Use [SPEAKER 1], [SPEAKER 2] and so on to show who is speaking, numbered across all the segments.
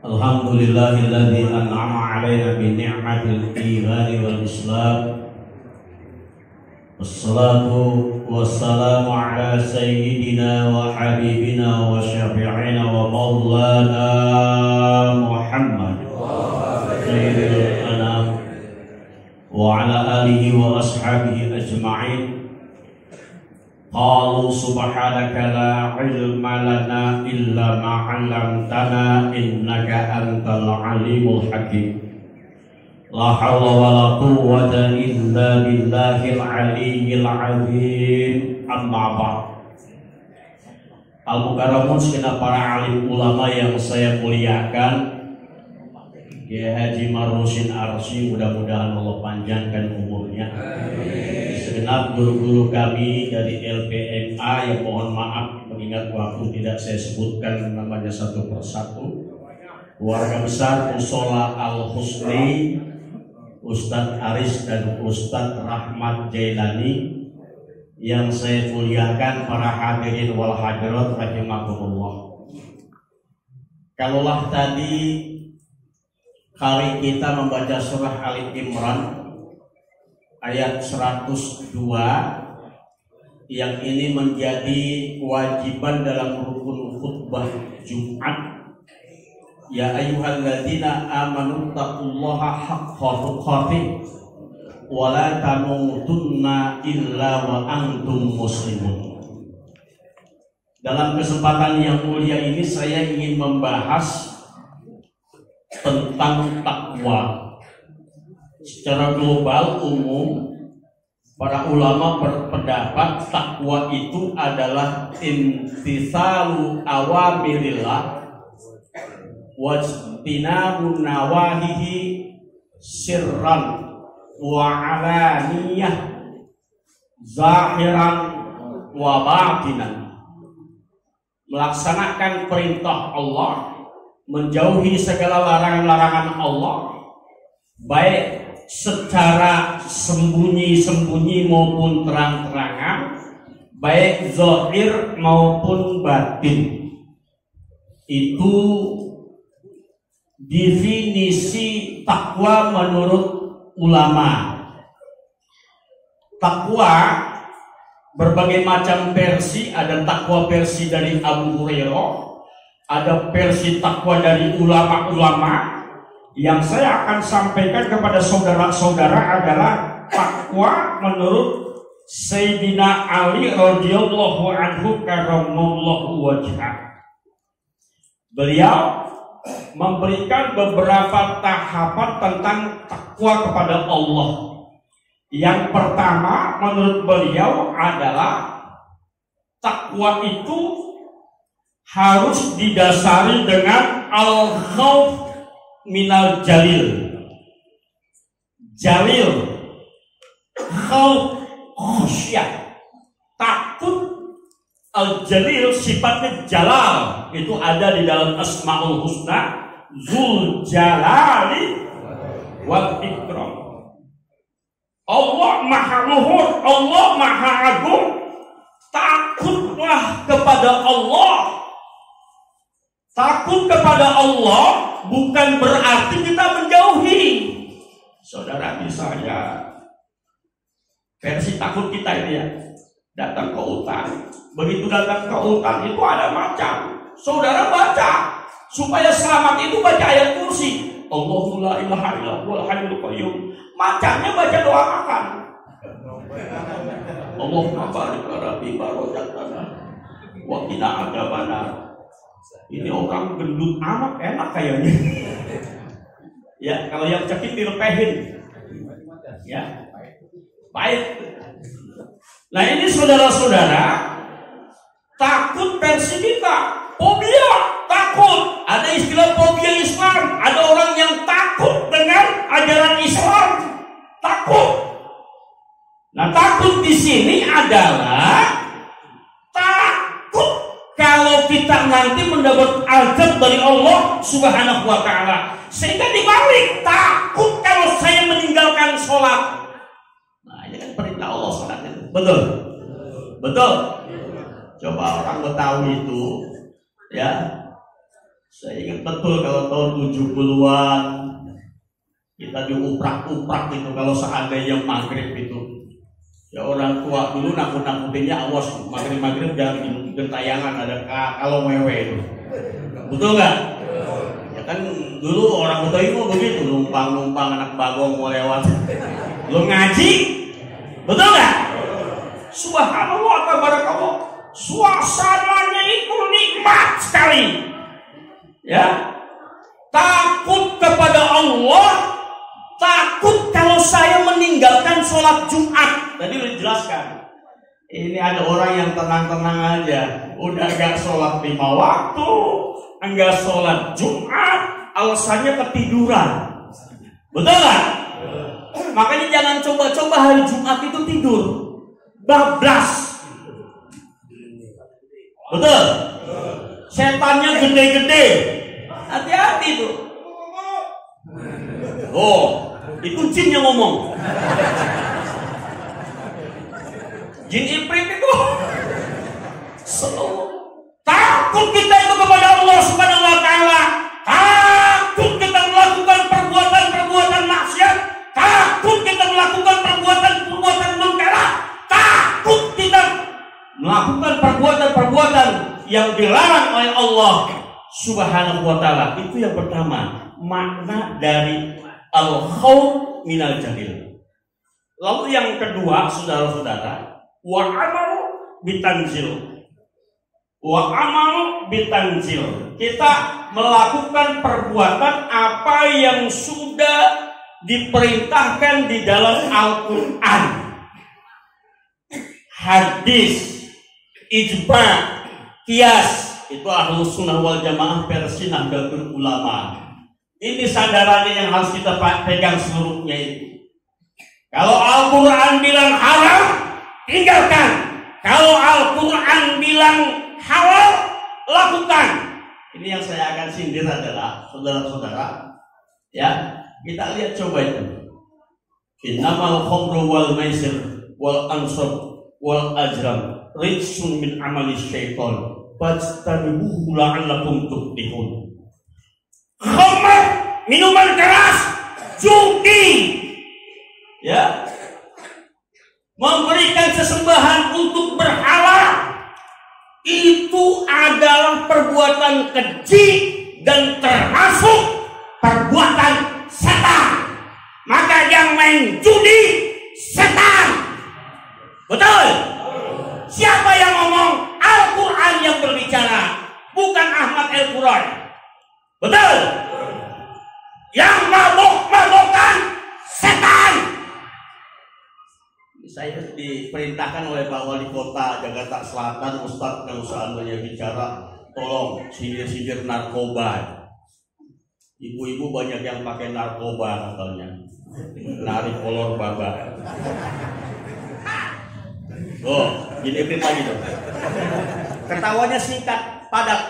[SPEAKER 1] Alhamdulillahilladzi an'ama 'alaina bi ni'matil iman wal islam. Wassalatu wassalamu ala sayyidina wa habibina wa syafi'ina wa maulana Muhammad khairil anam wa ala alihi wa ashabihi ajma'in. Qalu subhanaka la ilma lana illa ma 'allamtana innaka antal alimul hakim. La hawla wa la quwwata illa billahil aliyyil azim. Amma ba'd. Al-Mukaramun segenap para alim ulama yang saya muliakan, Kiai Haji Marusin Arsy, mudah-mudahan Allah panjangkan umurnya. Segenap guru-guru kami dari LPMA yang mohon maaf mengingat waktu tidak saya sebutkan namanya satu persatu. Keluarga besar Musola Al-Husni, Ustadz Aris dan Ustadz Rahmat Jailani yang saya muliakan, para hadirin wal hadirat rahimakumullah. Kalaulah tadi kali kita membaca surah Ali Imran ayat 102 yang ini menjadi kewajiban dalam rukun khutbah Jumat. Ya ayyuhalladzina amanu taqullaha haqqa tuqatih wa la tamutunna illa wa antum muslimun. Dalam kesempatan yang mulia ini saya ingin membahas tentang takwa. Secara global umum para ulama berpendapat takwa itu adalah imtitsalu awamirillah wajtinabun nawahihi sirran wa alaniyah zahiran wa batinan. Melaksanakan perintah Allah, menjauhi segala larangan-larangan Allah, baik secara sembunyi-sembunyi maupun terang-terangan, baik zahir maupun batin. Itu definisi takwa menurut ulama. Takwa berbagai macam versi, ada takwa versi dari Abu Hurairah, ada versi takwa dari ulama-ulama. Yang saya akan sampaikan kepada saudara-saudara adalah takwa menurut Sayyidina Ali radhiyallahu anhu karramallahu wajhah. Beliau memberikan beberapa tahapan tentang takwa kepada Allah. Yang pertama menurut beliau adalah takwa itu harus didasari dengan al-khauf minal jalil. Jalil, khauf, khasyah, takut. Al-jalil sifatnya jalal, itu ada di dalam Asmaul Husna, Zul Jalali wal Ikram. Allah Maha Luhur, Allah Maha Agung. Takutlah kepada Allah. Takut kepada Allah bukan berarti kita menjauhi. Saudara, misalnya versi takut kita ini ya, datang ke hutan. Begitu datang ke hutan itu ada macam. Saudara baca supaya selamat itu baca ayat kursi. Allahu la ilaha illallah hayyul qayyum. Macamnya baca doa makan. Allahumma barik lana fi barakatana wa qina adzabannar. Ini orang gendut amat enak kayaknya. Ya, kalau yang cekik dilepehin. Ya. Baik. Nah, ini saudara-saudara, takut versi kita, fobia, takut. Ada istilah fobia Islam. Ada orang yang takut dengan ajaran Islam, takut. Nah, takut di sini adalah takut kalau kita nanti mendapat azab dari Allah Subhanahu wa taala. Sehingga dibalik, takut kalau saya meninggalkan sholat. Nah, ini kan perintah Allah sholat itu. Betul? Betul? Coba orang Betawi itu Ya, saya ingat betul kalau tahun 70-an kita diuprak-uprak itu kalau seandainya maghrib itu. Ya orang tua dulu nakut-nakutinnya, awas maghrib jangan di gentayangan ada kalau wewe itu. Betul nggak? Ya kan dulu orang Betawi mau begitu, numpang anak bagong mau lewat. Lo ngaji, betul nggak? Subhanallah, tabarakallah, suasananya itu nikmat sekali. Ya, takut kepada Allah, takut kalau saya meninggalkan sholat Jumat. Tadi udah dijelaskan. Ini ada orang yang tenang-tenang aja, udah gak sholat 5 waktu, enggak sholat Jumat, alasannya ketiduran. Betul gak? Makanya jangan coba-coba hari Jumat itu tidur, bablas. Betul? Setannya gede-gede, hati-hati tuh. Oh, itu jin yang ngomong. Jin Ifrit itu takut kita itu kepada Allah Subhanahu wa Ta'ala, takut kita melakukan perbuatan-perbuatan maksiat, takut kita melakukan perbuatan-perbuatan munkar, takut kita melakukan perbuatan-perbuatan yang dilarang oleh Allah Subhanahu wa Ta'ala. Itu yang pertama, makna dari al-khawf minal jahil. Lalu yang kedua, saudara-saudara, wa amalu bitanzil. Wa amalu bitanzil. Kita melakukan perbuatan apa yang sudah diperintahkan di dalam Al-Quran, hadis, ijma, qiyas. Itu Ahlus Sunnah wal Jamaah versi Nahdlatul Ulama. Ini sandarannya yang harus kita pegang seluruhnya itu. Kalau Al-Quran bilang haram, tinggalkan. Kalau Al-Quran bilang halal, lakukan. Ini yang saya akan sindir adalah saudara-saudara, ya, kita lihat coba itu. Innamal khamru wal maisir wal ansab wal ajram rijsun min amali syaitan fajtanibuhu la'allakum tuflihun. Khamr, minuman keras, judi, ya, memberikan sesembahan untuk berhala, itu adalah perbuatan keji dan termasuk perbuatan setan. Maka yang main judi setan. Betul? Siapa yang ngomong? Al-Quran yang berbicara, bukan Ahmad Al-Quran. Betul? Yang mabok-mabokan setan. Saya diperintahkan oleh Pak Wali Kota Jakarta Selatan, Ustadz, kalau seandainya bicara, tolong sindir-sindir narkoba. Ibu-ibu banyak yang pakai narkoba katanya, narik kolor baba. Oh, gini lagi tuh. Ketawanya singkat, padat.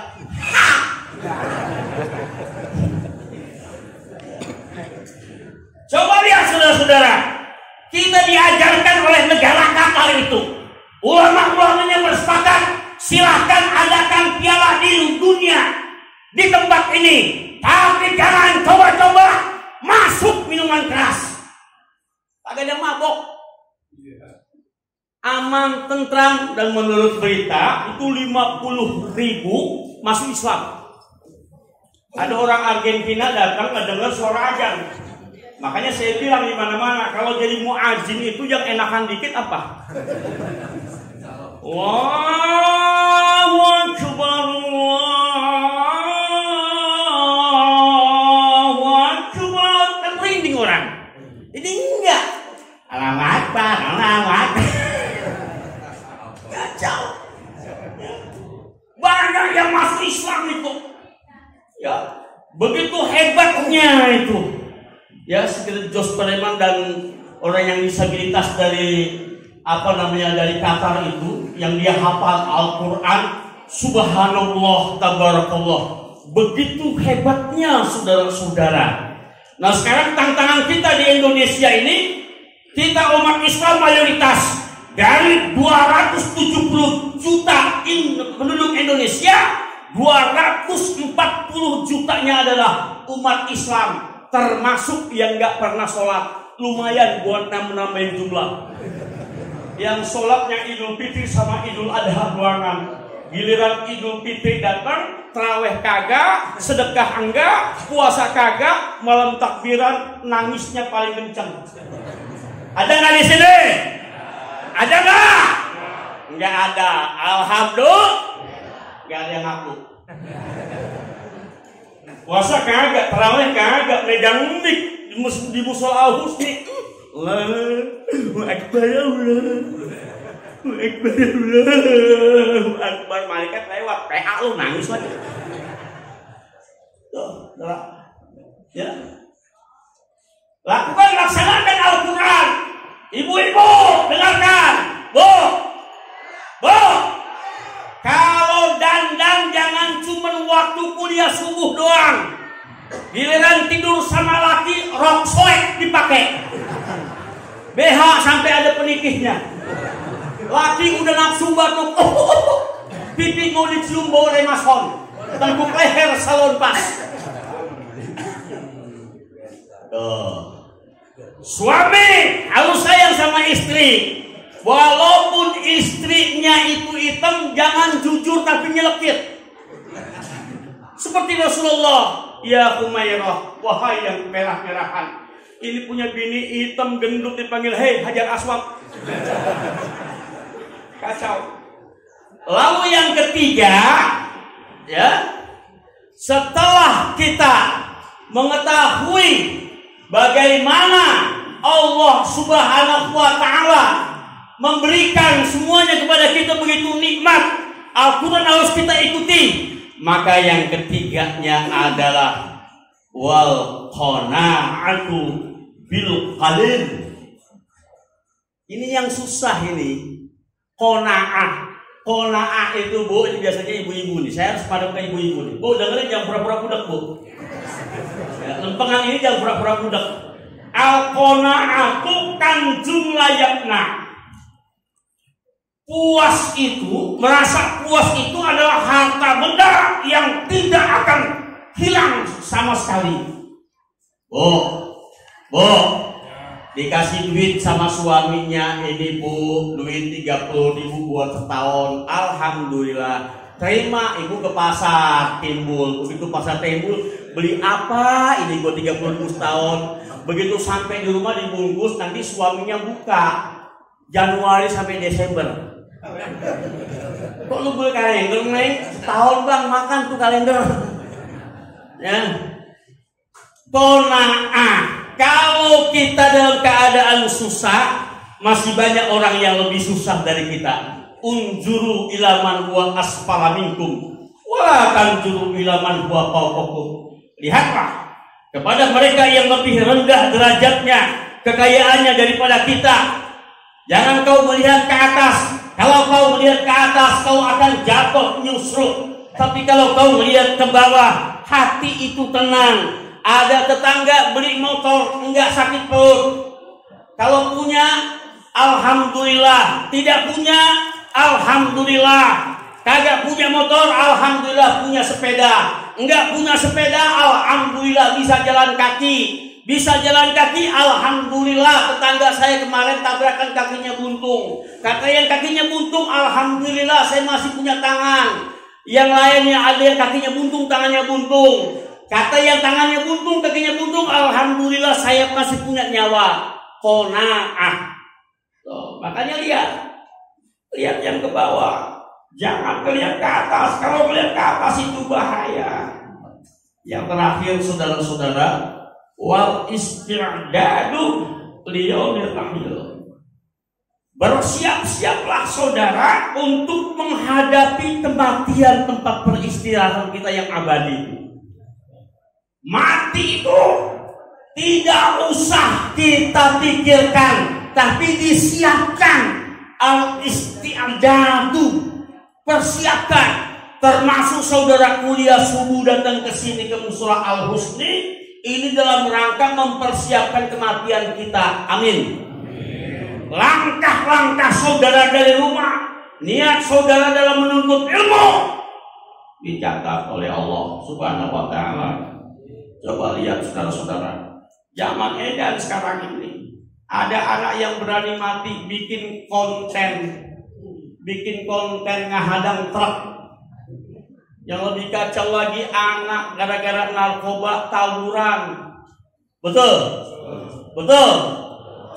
[SPEAKER 1] Coba lihat saudara-saudara, kita diajarkan oleh negara Qatar itu. Ulama-ulamanya bersepakat, silahkan adakan piala di dunia di tempat ini, tapi jangan coba-coba masuk minuman keras. Agak ada mabok. Aman, tentram, dan menurut berita itu 50.000 masuk Islam. Ada orang Argentina datang mendengar suara azan. Makanya saya bilang di mana-mana, kalau jadi muadzin itu yang enakan dikit apa? Allahu Akbar, Allahu Akbar, kan merinding orang. Ini enggak. Allahu Akbar, Allahu Akbar. Kacau. Banyak yang masuk Islam itu. Ya, begitu hebatnya itu. Ya, seperti Jos Preman dan orang yang disabilitas dari dari Qatar itu, yang dia hafal Al-Quran, subhanallah, tabarakallah, begitu hebatnya saudara-saudara. Nah sekarang tantangan kita di Indonesia ini, kita umat Islam mayoritas, dari 270 juta penduduk Indonesia, 240 jutanya adalah umat Islam, termasuk yang nggak pernah sholat. Lumayan buat nambahin jumlah. Yang sholatnya Idul Fitri sama Idul Adha doangan. Giliran Idul Fitri datang, terawih kagak, sedekah enggak, puasa kagak, malam takbiran nangisnya paling kencang. Ada nggak di sini? Ada nggak? Nggak ada. Alhamdulillah, nggak ada yang ngaku. Puasa kagak, terawih kagak, megang mik di musola Al-Husni. Allahu Akbar, Allahu Akbar, malaikat lewat, PA lu nangis lagi. Tuh, ya. Laksanakan Al-Quran. Ibu-ibu, dengarkan. Bu. Kalau dandan jangan cuma waktu kuliah subuh doang. Giliran tidur sama laki, rok soek dipakai. BH sampai ada penikihnya. Laki udah nafsu batuk. Pipi mau dicium bau remason. Tengkuk leher salon pas. Suami harus sayang sama istri. Walaupun istrinya itu hitam, jangan jujur tapi nyelekit. Seperti Rasulullah, ya Humairah, wahai yang merah-merahan, ini punya bini hitam gendut dipanggil hei Hajar Aswad. Kacau. Lalu yang ketiga, ya, setelah kita mengetahui bagaimana Allah Subhanahu wa Ta'ala memberikan semuanya kepada kita begitu nikmat, Al-Quran harus kita ikuti. Maka yang ketiganya adalah wal qana'atu bil qalil. Ini yang susah ini. Qana'ah itu Bu, ini biasanya ibu-ibu nih. Saya harus padam ke ibu-ibu nih. Bu, dengerin jangan pura-pura budak, Bu. Ya, lempengan ini jangan pura-pura budak. Al-qana'atu kanjum layakna. Puas itu, merasa puas itu adalah harta benda yang tidak akan hilang sama sekali. Bu, dikasih duit sama suaminya, ini Bu, duit 30.000 buat setahun. Alhamdulillah. Terima, ibu ke pasar Timbul. Begitu pasar Timbul, beli apa? Ini buat 30.000 setahun. Begitu sampai di rumah dibungkus, nanti suaminya buka Januari sampai Desember. Kok lu beli kalender nih? Setahun bang, makan tuh kalender. Ya. Qana'ah. Kalau kita dalam keadaan susah, masih banyak orang yang lebih susah dari kita. Unjuru ilaman huwa asfala minkum wa tanjuru ilaman huwa fawqakum. Lihatlah kepada mereka yang lebih rendah derajatnya, kekayaannya daripada kita. Jangan kau melihat ke atas. Kalau kau melihat ke atas, kau akan jatuh nyusruk. Tapi kalau kau melihat ke bawah, hati itu tenang. Ada tetangga beli motor, enggak sakit perut. Kalau punya, alhamdulillah. Tidak punya, alhamdulillah. Kagak punya motor, alhamdulillah punya sepeda. Enggak punya sepeda, alhamdulillah bisa jalan kaki. Bisa jalan kaki, alhamdulillah. Tetangga saya kemarin tabrakan kakinya buntung. Kata yang kakinya buntung, alhamdulillah saya masih punya tangan. Yang lainnya ada yang kakinya buntung, tangannya buntung. Kata yang tangannya buntung, kakinya buntung, alhamdulillah saya masih punya nyawa. Qana'ah. Makanya lihat yang ke bawah. Jangan melihat ke atas. Kalau melihat ke atas itu bahaya. Yang terakhir saudara-saudara, wal isti'dadu liyaumil akhir. Bersiap-siaplah saudara untuk menghadapi kematian, tempat peristirahatan kita yang abadi. Mati itu tidak usah kita pikirkan, tapi disiapkan. Al isti'dadu, persiapkan. Termasuk saudara kuliah subuh datang ke sini ke Musola Al-Husni. Ini dalam rangka mempersiapkan kematian kita. Amin. Langkah-langkah saudara dari rumah, niat saudara dalam menuntut ilmu, dicatat oleh Allah Subhanahu wa taala. Coba lihat saudara-saudara, zaman edan sekarang ini ada anak yang berani mati bikin konten ngahadang truk. Yang lebih kacau lagi, anak gara-gara narkoba tawuran. Betul? Betul?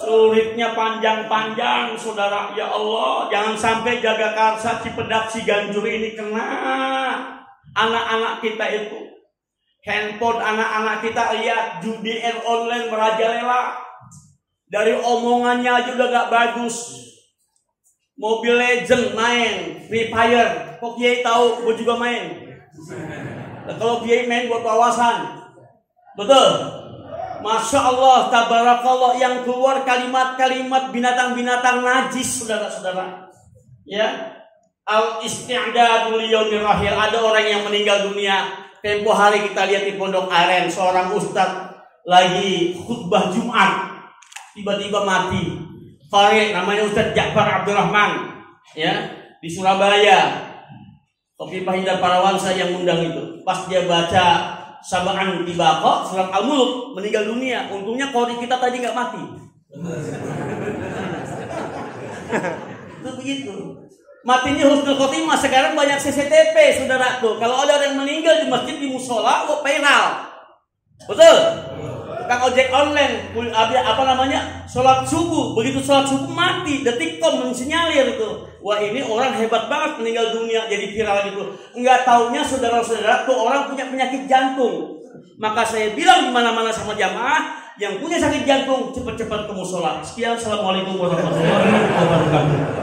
[SPEAKER 1] Celuritnya panjang-panjang, saudara. Ya Allah, jangan sampai Jagakarsa, Cipedak, Ciganjur ini kena anak-anak kita itu. Handphone anak-anak kita, lihat judi online merajalela. Dari omongannya aja udah gak bagus. Mobile Legend main, Free Fire. Kok Kiai tahu? Gue juga main. Nah, kalau Kiai main buat wawasan. Betul? Masya Allah, tabarakallah, yang keluar kalimat-kalimat binatang-binatang najis, saudara-saudara. Ya, al-isti'dadu liyaumir rahil. Ada orang yang meninggal dunia. Tempo hari kita lihat di Pondok Aren, seorang ustadz lagi khutbah Jumat, tiba-tiba mati. Qari namanya Ustadz Ja'far Abdurrahman, ya, di Surabaya. Kopi Pahindar Parawansa yang undang itu. Pas dia baca Sab'an Tibaqa, surat Al-Mulk, meninggal dunia. Untungnya qari kita tadi nggak mati. Itu begitu. Matinya husnul khotimah. Sekarang banyak CCTV, saudara tuh. Kalau ada orang meninggal di masjid, di musola, viral. Betul? Tukang ojek online, sholat subuh. Begitu sholat subuh mati, detikcom mensinyalir itu. Wah, ini orang hebat banget meninggal dunia, jadi viral gitu. Enggak taunya saudara-saudara tuh orang punya penyakit jantung. Maka saya bilang di mana-mana sama jamaah, yang punya sakit jantung cepat-cepat ke musola. Sekian, assalamualaikum warahmatullahi wabarakatuh.